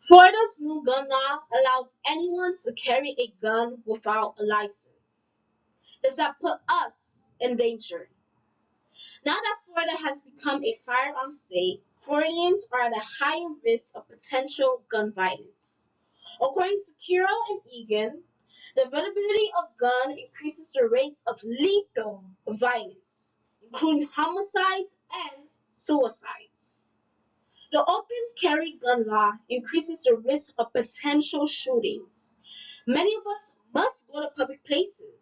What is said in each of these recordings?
Florida's new gun law allows anyone to carry a gun without a license. Does that put us in danger? Now that Florida has become a firearm state, Floridians are at a higher risk of potential gun violence. According to Kirill and Egan, the availability of gun increases the rates of lethal violence, including homicides and suicides. The open carry gun law increases the risk of potential shootings. Many of us must go to public places,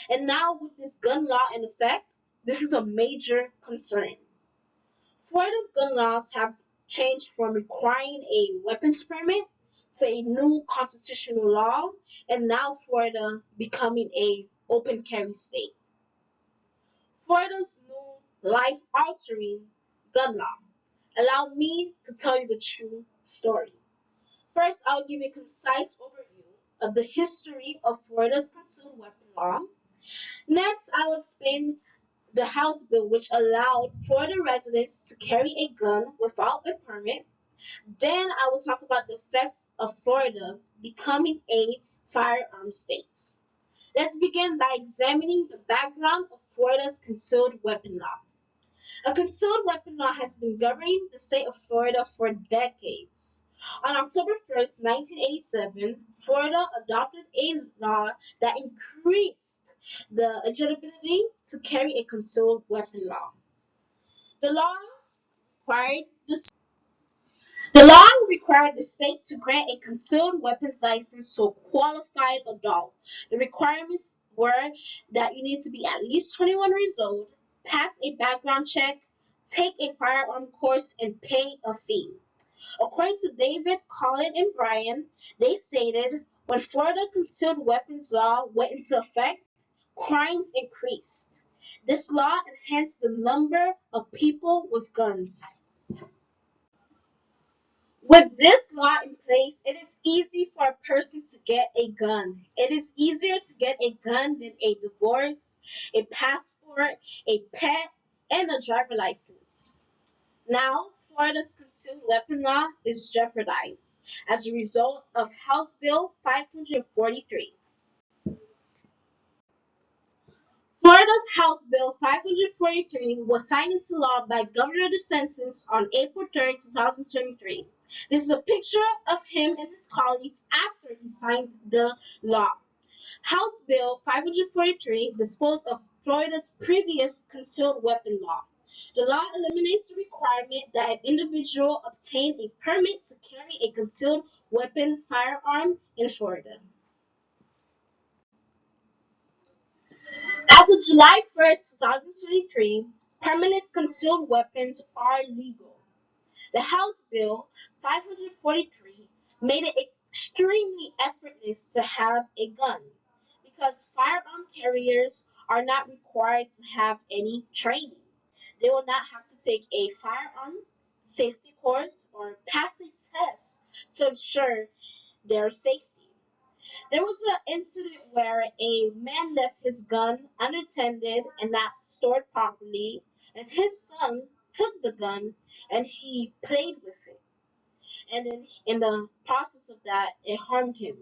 and now with this gun law in effect, this is a major concern. Florida's gun laws have changed from requiring a weapons permit to a new constitutional law, and now Florida becoming a open carry state. Florida's new life-altering gun law. Allow me to tell you the true story. First, I'll give you a concise overview of the history of Florida's concealed weapon law. Next, I will explain the House bill which allowed Florida residents to carry a gun without a permit. Then I will talk about the effects of Florida becoming a firearm state. Let's begin by examining the background of Florida's concealed weapon law. A concealed weapon law has been governing the state of Florida for decades. On October 1st, 1987, Florida adopted a law that increased the eligibility to carry a concealed weapon law. The law required the law required the state to grant a concealed weapons license to a qualified adult. The requirements were that you need to be at least 21 years old, pass a background check, take a firearm course, and pay a fee. According to David, Colin, and Brian, they stated when Florida concealed weapons law went into effect, crimes increased. This law enhanced the number of people with guns. With this law in place, it is easy for a person to get a gun. It is easier to get a gun than a divorce, a passport, a pet, and a driver license. Now, Florida's concealed weapon law is jeopardized as a result of House Bill 543. Florida's House Bill 543 was signed into law by Governor DeSantis on April 3rd, 2023. This is a picture of him and his colleagues after he signed the law. House Bill 543 disposed of Florida's previous concealed weapon law. The law eliminates the requirement that an individual obtain a permit to carry a concealed weapon firearm in Florida. As of July 1st, 2023, permanent concealed weapons are legal. The House Bill 543 made it extremely effortless to have a gun because firearm carriers are not required to have any training. They will not have to take a firearm safety course or pass a test to ensure their safety. There was an incident where a man left his gun unattended and not stored properly, and his son took the gun and he played with it. And then in the process of that, it harmed him.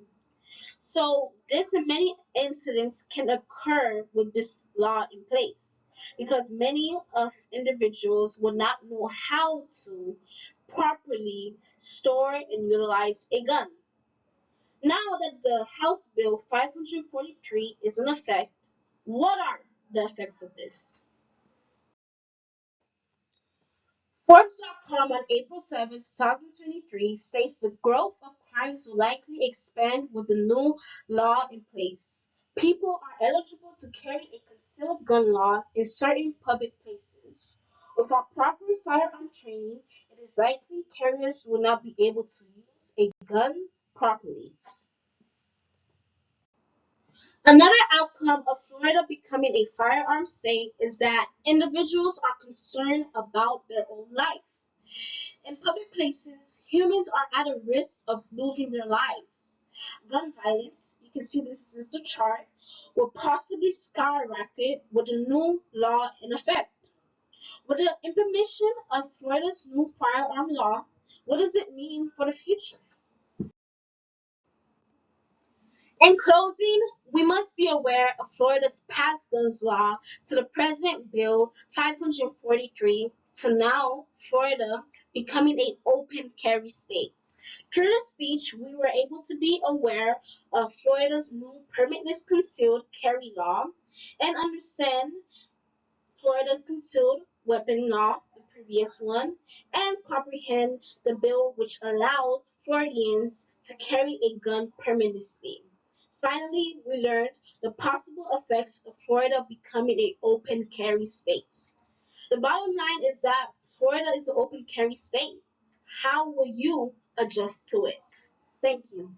So this and many incidents can occur with this law in place because many of individuals will not know how to properly store and utilize a gun. Now that the House Bill 543 is in effect, what are the effects of this? Forbes.com on April 7, 2023 states the growth of crimes will likely expand with the new law in place. People are eligible to carry a concealed gun law in certain public places. Without proper firearm training, it is likely carriers will not be able to use a gun properly. Another outcome of Florida becoming a firearm state is that individuals are concerned about their own life. In public places, humans are at a risk of losing their lives. Gun violence, you can see this is the chart, will possibly skyrocket with a new law in effect. With the implementation of Florida's new firearm law, what does it mean for the future? In closing, we must be aware of Florida's past guns law to the present Bill 543 to now Florida becoming an open carry state. Through the speech, we were able to be aware of Florida's new permitless concealed carry law and understand Florida's concealed weapon law, the previous one, and comprehend the bill which allows Floridians to carry a gun permanently. Finally, we learned the possible effects of Florida becoming an open carry state. The bottom line is that Florida is an open carry state. How will you adjust to it? Thank you.